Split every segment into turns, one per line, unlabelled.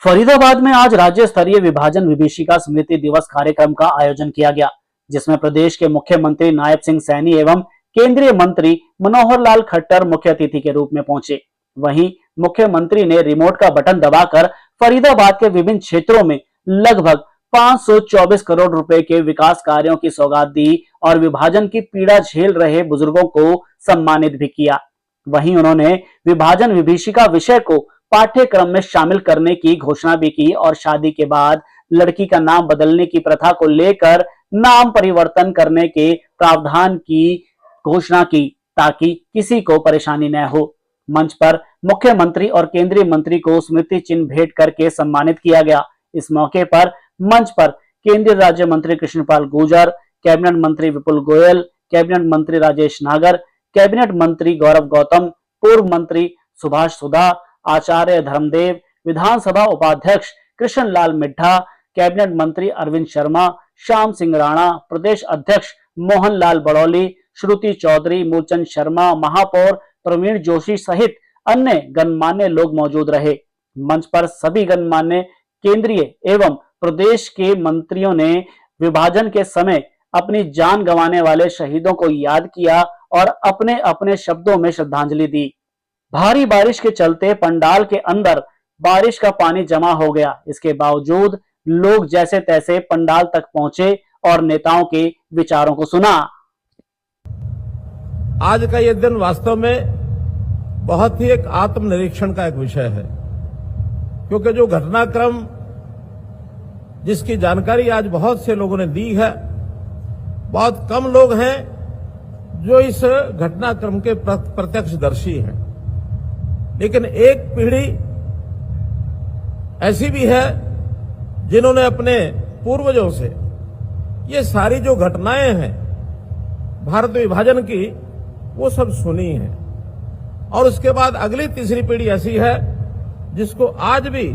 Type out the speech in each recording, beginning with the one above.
फरीदाबाद में आज राज्य स्तरीय विभाजन विभीषिका स्मृति दिवस कार्यक्रम का आयोजन किया गया, जिसमें प्रदेश के मुख्यमंत्री नायब सिंह सैनी एवं केंद्रीय मंत्री मनोहर लाल खट्टर मुख्य अतिथि के रूप में पहुंचे। वहीं मुख्यमंत्री ने रिमोट का बटन दबाकर फरीदाबाद के विभिन्न क्षेत्रों में लगभग 524 करोड़ रुपए के विकास कार्यों की सौगात दी और विभाजन की पीड़ा झेल रहे बुजुर्गों को सम्मानित भी किया। वहीं उन्होंने विभाजन विभीषिका विषय को पाठ्यक्रम में शामिल करने की घोषणा भी की और शादी के बाद लड़की का नाम बदलने की प्रथा को लेकर नाम परिवर्तन करने के प्रावधान की घोषणा की, ताकि किसी को परेशानी न हो। मंच पर मुख्यमंत्री और केंद्रीय मंत्री को स्मृति चिन्ह भेंट करके सम्मानित किया गया। इस मौके पर मंच पर केंद्रीय राज्य मंत्री कृष्णपाल गुर्जर, कैबिनेट मंत्री विपुल गोयल, कैबिनेट मंत्री राजेश नागर, कैबिनेट मंत्री गौरव गौतम, पूर्व मंत्री सुभाष सुधा, आचार्य धर्मदेव, विधानसभा उपाध्यक्ष कृष्ण लाल मिड्ढा, कैबिनेट मंत्री अरविंद शर्मा, श्याम सिंह राणा, प्रदेश अध्यक्ष मोहन लाल बड़ौली, श्रुति चौधरी, मूलचंद शर्मा, महापौर प्रवीण जोशी सहित अन्य गणमान्य लोग मौजूद रहे। मंच पर सभी गणमान्य केंद्रीय एवं प्रदेश के मंत्रियों ने विभाजन के समय अपनी जान गंवाने वाले शहीदों को याद किया और अपने अपने शब्दों में श्रद्धांजलि दी। भारी बारिश के चलते पंडाल के अंदर बारिश का पानी जमा हो गया। इसके बावजूद लोग जैसे तैसे पंडाल तक पहुंचे और नेताओं के विचारों को सुना।
आज का ये दिन वास्तव में बहुत ही एक आत्मनिरीक्षण का एक विषय है, क्योंकि जो घटनाक्रम जिसकी जानकारी आज बहुत से लोगों ने दी है, बहुत कम लोग हैं जो इस घटनाक्रम के प्रत्यक्षदर्शी हैं। लेकिन एक पीढ़ी ऐसी भी है जिन्होंने अपने पूर्वजों से ये सारी जो घटनाएं हैं भारत विभाजन की, वो सब सुनी है। और उसके बाद अगली तीसरी पीढ़ी ऐसी है जिसको आज भी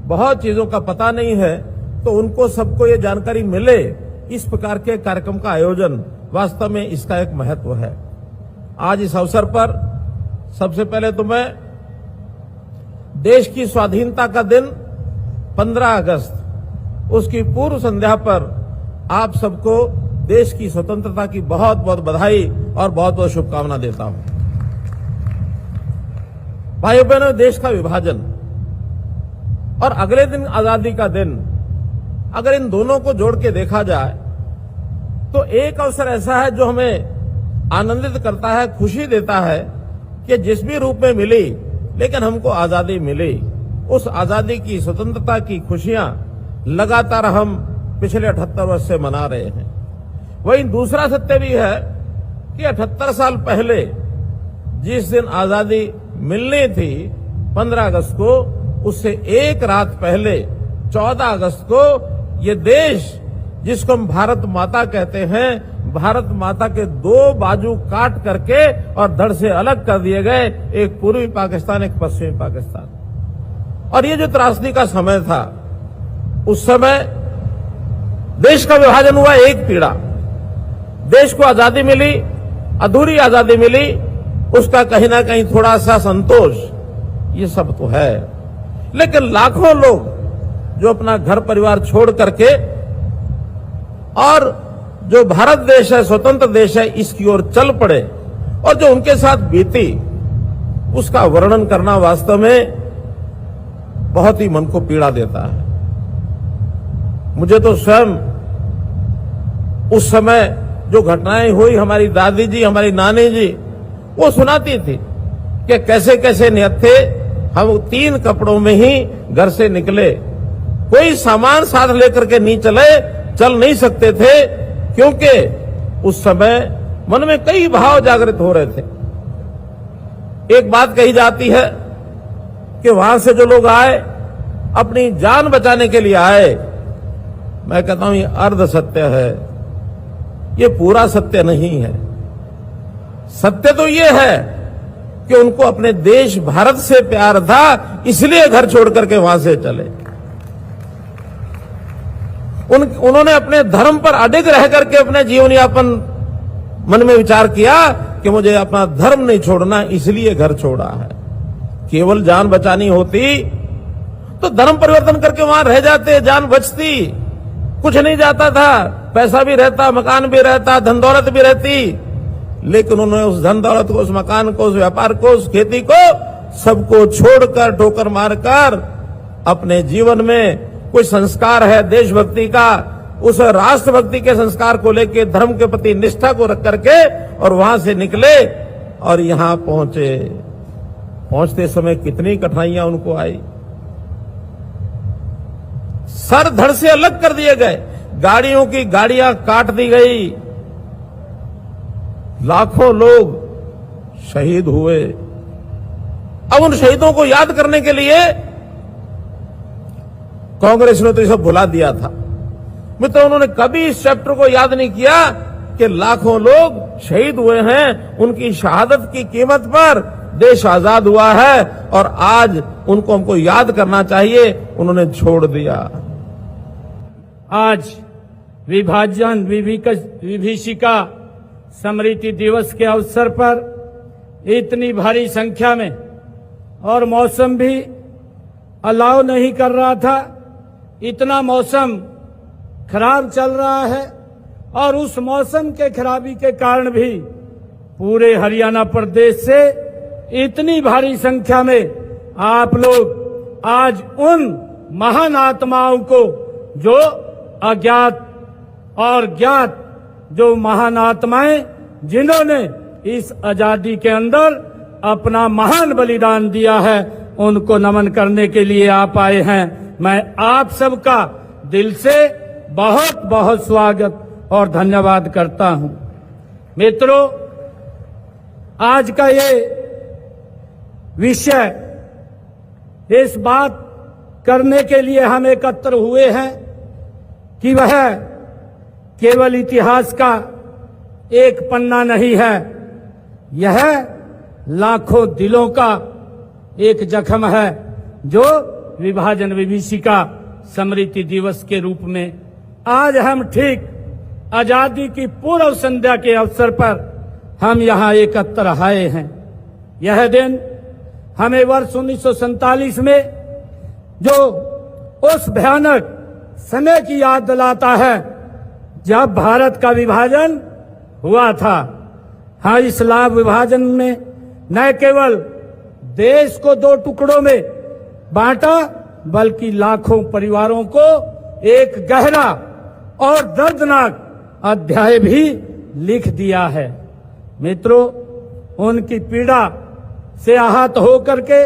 बहुत चीजों का पता नहीं है, तो उनको सबको ये जानकारी मिले, इस प्रकार के कार्यक्रम का आयोजन वास्तव में इसका एक महत्व है। आज इस अवसर पर सबसे पहले तो मैं देश की स्वाधीनता का दिन 15 अगस्त, उसकी पूर्व संध्या पर आप सबको देश की स्वतंत्रता की बहुत बहुत बधाई और बहुत बहुत शुभकामना देता हूं। भाइयों बहनों, देश का विभाजन और अगले दिन आजादी का दिन, अगर इन दोनों को जोड़ के देखा जाए तो एक अवसर ऐसा है जो हमें आनंदित करता है, खुशी देता है कि जिस भी रूप में मिली, लेकिन हमको आजादी मिली। उस आजादी की, स्वतंत्रता की खुशियां लगातार हम पिछले 78 वर्ष से मना रहे हैं। वहीं दूसरा सत्य भी है कि 78 साल पहले जिस दिन आजादी मिलनी थी 15 अगस्त को, उससे एक रात पहले 14 अगस्त को ये देश जिसको हम भारत माता कहते हैं, भारत माता के दो बाजू काट करके और धड़ से अलग कर दिए गए, एक पूर्वी पाकिस्तान, एक पश्चिमी पाकिस्तान। और ये जो त्रासदी का समय था, उस समय देश का विभाजन हुआ, एक पीड़ा, देश को आजादी मिली, अधूरी आजादी मिली, उसका कहीं ना कहीं थोड़ा सा संतोष, ये सब तो है। लेकिन लाखों लोग जो अपना घर परिवार छोड़ करके और जो भारत देश है, स्वतंत्र देश है, इसकी ओर चल पड़े, और जो उनके साथ बीती, उसका वर्णन करना वास्तव में बहुत ही मन को पीड़ा देता है। मुझे तो स्वयं उस समय जो घटनाएं हुई, हमारी दादी जी, हमारी नानी जी वो सुनाती थी कि कैसे कैसे निहत्थे हम 3 कपड़ों में ही घर से निकले, कोई सामान साथ लेकर के नहीं चल नहीं सकते थे, क्योंकि उस समय मन में कई भाव जागृत हो रहे थे। एक बात कही जाती है कि वहां से जो लोग आए, अपनी जान बचाने के लिए आए। मैं कहता हूं ये अर्ध सत्य है, ये पूरा सत्य नहीं है। सत्य तो ये है कि उनको अपने देश भारत से प्यार था, इसलिए घर छोड़ करके वहां से चले। उन्होंने अपने धर्म पर अडिग रह करके अपने जीवन यापन मन में विचार किया कि मुझे अपना धर्म नहीं छोड़ना, इसलिए घर छोड़ा है। केवल जान बचानी होती तो धर्म परिवर्तन करके वहां रह जाते, जान बचती, कुछ नहीं जाता था, पैसा भी रहता, मकान भी रहता, धन दौलत भी रहती, लेकिन उन्होंने उस धन दौलत को, उस मकान को, उस व्यापार को, उस खेती को, सबको छोड़कर, ठोकर मारकर अपने जीवन में कोई संस्कार है देशभक्ति का, उस राष्ट्रभक्ति के संस्कार को लेके, धर्म के प्रति निष्ठा को रख करके और वहां से निकले और यहां पहुंचे। पहुंचते समय कितनी कठिनाइयां उनको आई, सर धड़ से अलग कर दिए गए, गाड़ियों की गाड़ियां काट दी गई, लाखों लोग शहीद हुए। अब उन शहीदों को याद करने के लिए कांग्रेस ने तो ये सब भुला दिया था। मित्रों, उन्होंने कभी इस चैप्टर को याद नहीं किया कि लाखों लोग शहीद हुए हैं, उनकी शहादत की कीमत पर देश आजाद हुआ है और आज उनको हमको याद करना चाहिए, उन्होंने छोड़ दिया।
आज विभाजन विभीषिका स्मृति दिवस के अवसर पर इतनी भारी संख्या में, और मौसम भी अलाउ नहीं कर रहा था, इतना मौसम खराब चल रहा है और उस मौसम के खराबी के कारण भी पूरे हरियाणा प्रदेश से इतनी भारी संख्या में आप लोग आज उन महान आत्माओं को, जो अज्ञात और ज्ञात जो महान आत्माएं जिन्होंने इस आजादी के अंदर अपना महान बलिदान दिया है, उनको नमन करने के लिए आप आए हैं। मैं आप सबका दिल से बहुत बहुत स्वागत और धन्यवाद करता हूं। मित्रों, आज का ये विषय, इस बात करने के लिए हम एकत्र हुए हैं कि वह केवल इतिहास का एक पन्ना नहीं है, यह लाखों दिलों का एक जख्म है जो विभाजन विभीषिका स्मृति दिवस के रूप में आज हम ठीक आजादी की पूर्व संध्या के अवसर पर हम यहां एकत्र आए हैं। यह दिन हमें वर्ष 1947 में जो उस भयानक समय की याद दिलाता है जब भारत का विभाजन हुआ था। हाँ, इस लाभ विभाजन में न केवल देश को दो टुकड़ों में बांटा, बल्कि लाखों परिवारों को एक गहरा और दर्दनाक अध्याय भी लिख दिया है। मित्रों, उनकी पीड़ा से आहत होकर के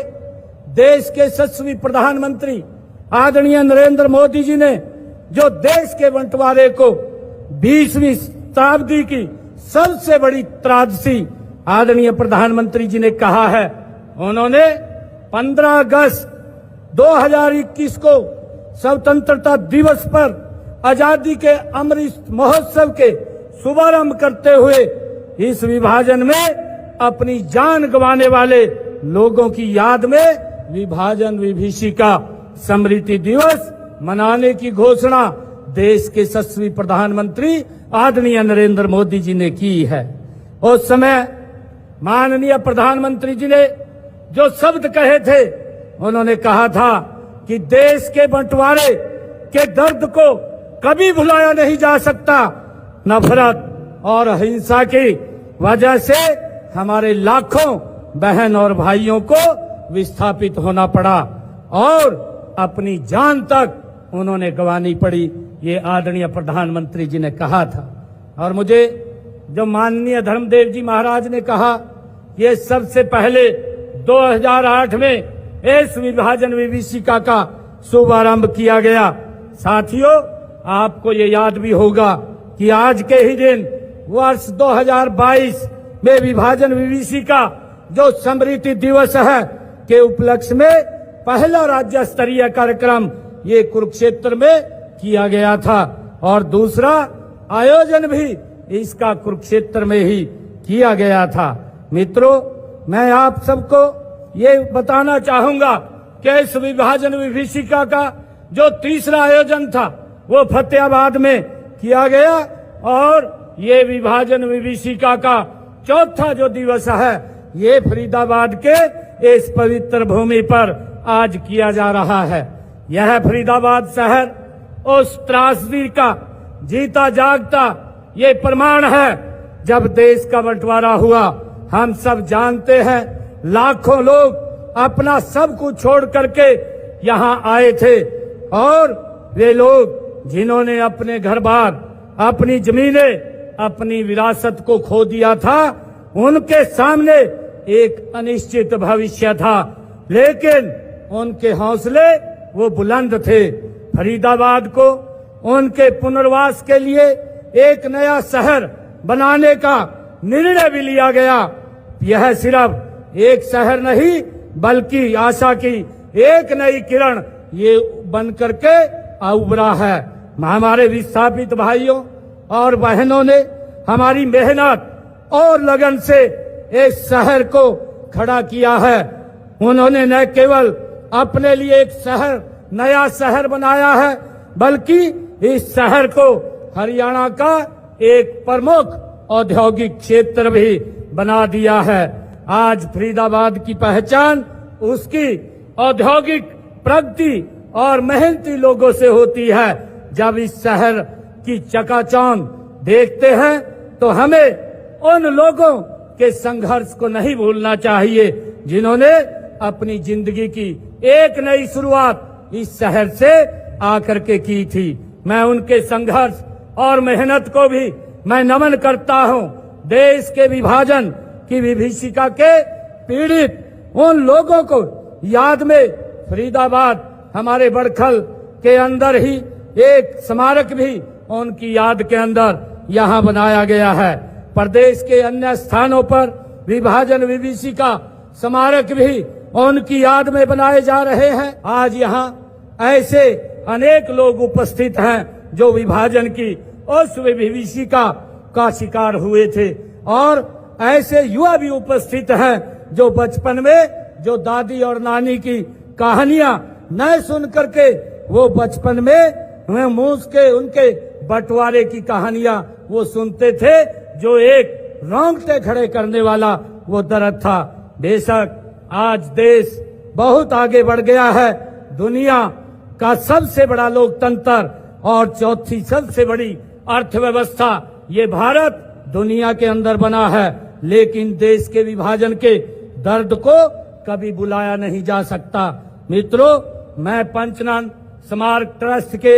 देश के यशस्वी प्रधानमंत्री आदरणीय नरेंद्र मोदी जी ने जो देश के बंटवारे को 20वीं शताब्दी की सबसे बड़ी त्रासदी आदरणीय प्रधानमंत्री जी ने कहा है, उन्होंने 15 अगस्त 2021 को स्वतंत्रता दिवस पर आजादी के अमृत महोत्सव के शुभारंभ करते हुए इस विभाजन में अपनी जान गंवाने वाले लोगों की याद में विभाजन विभीषिका स्मृति दिवस मनाने की घोषणा देश के यशस्वी प्रधानमंत्री आदरणीय नरेंद्र मोदी जी ने की है। उस समय माननीय प्रधानमंत्री जी ने जो शब्द कहे थे, उन्होंने कहा था कि देश के बंटवारे के दर्द को कभी भुलाया नहीं जा सकता। नफरत और हिंसा की वजह से हमारे लाखों बहन और भाइयों को विस्थापित होना पड़ा और अपनी जान तक उन्होंने गंवानी पड़ी, ये आदरणीय प्रधानमंत्री जी ने कहा था। और मुझे जो माननीय धर्मदेव जी महाराज ने कहा, ये सबसे पहले 2008 में इस विभाजन विभीषिका का शुभारंभ किया गया। साथियों, आपको ये याद भी होगा कि आज के ही दिन वर्ष 2022 में विभाजन विभीषिका जो स्मृति दिवस है के उपलक्ष्य में पहला राज्य स्तरीय कार्यक्रम ये कुरुक्षेत्र में किया गया था और दूसरा आयोजन भी इसका कुरुक्षेत्र में ही किया गया था। मित्रों, मैं आप सबको ये बताना चाहूंगा कि इस विभाजन विभीषिका का जो तीसरा आयोजन था वो फतेहाबाद में किया गया और ये विभाजन विभीषिका का चौथा जो दिवस है ये फरीदाबाद के इस पवित्र भूमि पर आज किया जा रहा है। यह फरीदाबाद शहर उस त्रासदी का जीता जागता ये प्रमाण है। जब देश का बंटवारा हुआ, हम सब जानते हैं, लाखों लोग अपना सब कुछ छोड़ करके यहाँ आए थे और वे लोग जिन्होंने अपने घर बार, अपनी जमीनें, अपनी विरासत को खो दिया था, उनके सामने एक अनिश्चित भविष्य था, लेकिन उनके हौसले वो बुलंद थे। फरीदाबाद को उनके पुनर्वास के लिए एक नया शहर बनाने का निर्णय भी लिया गया। यह सिर्फ एक शहर नहीं बल्कि आशा की एक नई किरण ये बन करके उभरा है। हमारे विस्थापित भाइयों और बहनों ने हमारी मेहनत और लगन से इस शहर को खड़ा किया है। उन्होंने न केवल अपने लिए एक शहर, नया शहर बनाया है, बल्कि इस शहर को हरियाणा का एक प्रमुख औद्योगिक क्षेत्र भी बना दिया है। आज फरीदाबाद की पहचान उसकी औद्योगिक प्रगति और मेहनती लोगों से होती है। जब इस शहर की चकाचौंध देखते हैं तो हमें उन लोगों के संघर्ष को नहीं भूलना चाहिए जिन्होंने अपनी जिंदगी की एक नई शुरुआत इस शहर से आकर के की थी। मैं उनके संघर्ष और मेहनत को भी मैं नमन करता हूं। देश के विभाजन की विभीषिका के पीड़ित उन लोगों को याद में फरीदाबाद हमारे बड़खल के अंदर ही एक स्मारक भी उनकी याद के अंदर यहाँ बनाया गया है। प्रदेश के अन्य स्थानों पर विभाजन विभीषिका स्मारक भी उनकी याद में बनाए जा रहे हैं। आज यहाँ ऐसे अनेक लोग उपस्थित हैं जो विभाजन की उस विभीषिका का शिकार हुए थे और ऐसे युवा भी उपस्थित हैं जो बचपन में जो दादी और नानी की कहानियां न सुन करके वो बचपन में मुंह के उनके बंटवारे की कहानियां वो सुनते थे, जो एक रोंगटे खड़े करने वाला वो दर्द था। बेशक आज देश बहुत आगे बढ़ गया है। दुनिया का सबसे बड़ा लोकतंत्र और चौथी सबसे बड़ी अर्थव्यवस्था ये भारत दुनिया के अंदर बना है, लेकिन देश के विभाजन के दर्द को कभी बुलाया नहीं जा सकता। मित्रों, मैं पंचनन स्मारक ट्रस्ट के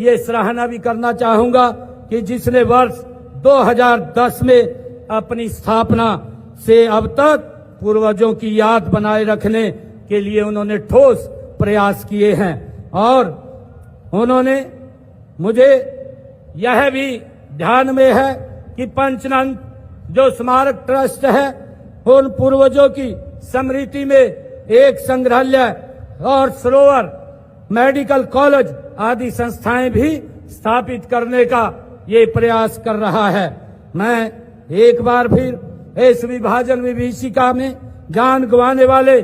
ये सराहना भी करना चाहूंगा कि जिसने वर्ष 2010 में अपनी स्थापना से अब तक पूर्वजों की याद बनाए रखने के लिए उन्होंने ठोस प्रयास किए हैं और उन्होंने मुझे यह भी ध्यान में है कि पंचनन जो स्मारक ट्रस्ट है उन पूर्वजों की स्मृति में एक संग्रहालय और सरोवर, मेडिकल कॉलेज आदि संस्थाएं भी स्थापित करने का ये प्रयास कर रहा है। मैं एक बार फिर इस विभाजन विभीषिका में जान गंवाने वाले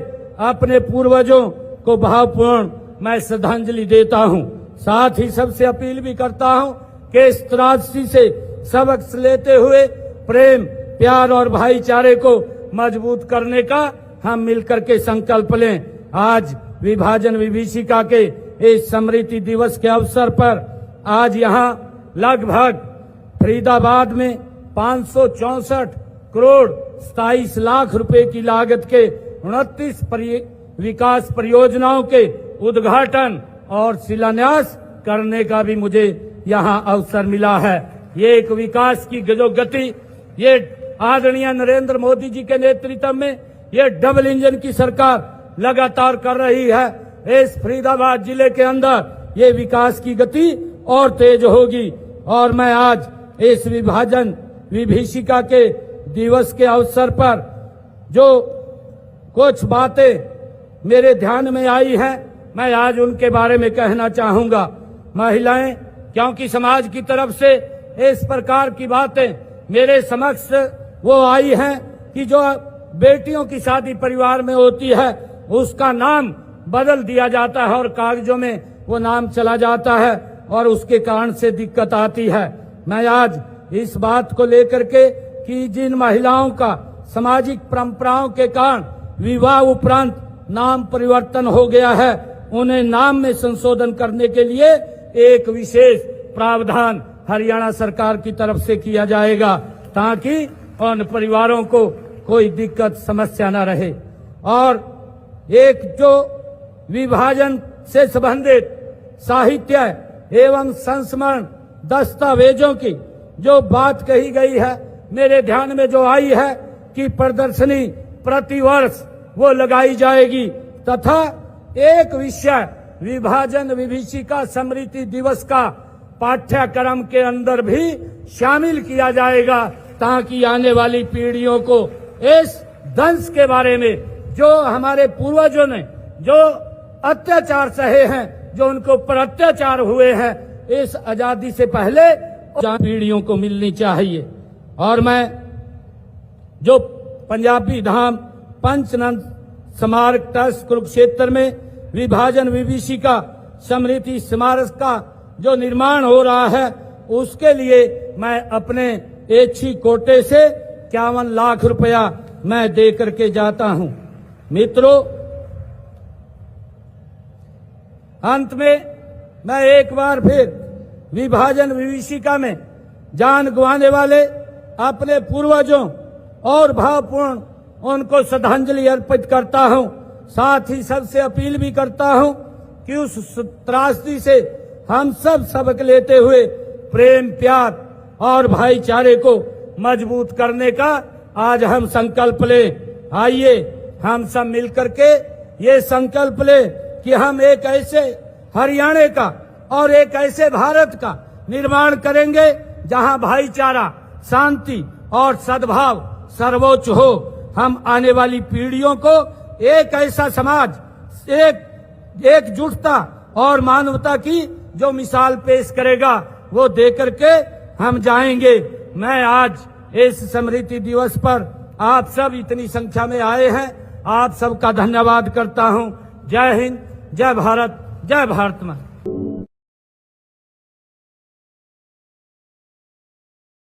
अपने पूर्वजों को भावपूर्ण मैं श्रद्धांजलि देता हूं। साथ ही सबसे अपील भी करता हूं कि इस त्रासदी से सबक लेते हुए प्रेम, प्यार और भाईचारे को मजबूत करने का हम मिलकर के संकल्प लें। आज विभाजन विभीषिका के इस स्मृति दिवस के अवसर पर आज यहाँ लगभग फरीदाबाद में 564 करोड़ 27 लाख रुपए की लागत के 29 विकास परियोजनाओं के उद्घाटन और शिलान्यास करने का भी मुझे यहाँ अवसर मिला है। ये एक विकास की जो गति ये आदरणीय नरेंद्र मोदी जी के नेतृत्व में ये डबल इंजन की सरकार लगातार कर रही है। इस फरीदाबाद जिले के अंदर ये विकास की गति और तेज होगी और मैं आज इस विभाजन विभीषिका के दिवस के अवसर पर जो कुछ बातें मेरे ध्यान में आई हैं मैं आज उनके बारे में कहना चाहूंगा। महिलाएं, क्योंकि समाज की तरफ से इस प्रकार की बातें मेरे समक्ष वो आई हैं कि जो बेटियों की शादी परिवार में होती है उसका नाम बदल दिया जाता है और कागजों में वो नाम चला जाता है और उसके कारण से दिक्कत आती है। मैं आज इस बात को लेकर के कि जिन महिलाओं का सामाजिक परंपराओं के कारण विवाह उपरांत नाम परिवर्तन हो गया है उन्हें नाम में संशोधन करने के लिए एक विशेष प्रावधान हरियाणा सरकार की तरफ से किया जाएगा, ताकि उन परिवारों को कोई दिक्कत समस्या न रहे। और एक जो विभाजन से संबंधित साहित्य एवं संस्मरण दस्तावेजों की जो बात कही गई है, मेरे ध्यान में जो आई है कि प्रदर्शनी प्रतिवर्ष वो लगाई जाएगी तथा एक विषय विभाजन विभीषिका स्मृति दिवस का पाठ्यक्रम के अंदर भी शामिल किया जाएगा, ताकि आने वाली पीढ़ियों को इस दंश के बारे में जो हमारे पूर्वजों ने जो अत्याचार सहे हैं, जो उनको पर अत्याचार हुए हैं, इस आजादी से पहले पीढ़ियों को मिलनी चाहिए। और मैं जो पंजाबी धाम पंचनंद स्मारक ट्रस्ट कुरुक्षेत्र में विभाजन विभीषिका स्मृति स्मारक का जो निर्माण हो रहा है, उसके लिए मैं अपने एच्छी कोटे से 51 लाख रुपया मैं दे करके जाता हूं। मित्रों, अंत में मैं एक बार फिर विभाजन विभीषिका में जान गंवाने वाले अपने पूर्वजों और भावपूर्ण उनको श्रद्धांजलि अर्पित करता हूं। साथ ही सबसे अपील भी करता हूं कि उस त्रासदी से हम सब सबक लेते हुए प्रेम, प्यार और भाईचारे को मजबूत करने का आज हम संकल्प लें। आइए हम सब मिलकर के ये संकल्प लें कि हम एक ऐसे हरियाणा का और एक ऐसे भारत का निर्माण करेंगे जहां भाईचारा, शांति और सद्भाव सर्वोच्च हो। हम आने वाली पीढ़ियों को एक ऐसा समाज, एकजुटता और मानवता की जो मिसाल पेश करेगा, वो देकर के हम जाएंगे। मैं आज इस स्मृति दिवस पर आप सब इतनी संख्या में आए हैं, आप सबका धन्यवाद करता हूं। जय हिंद, जय भारत, जय भारत माता।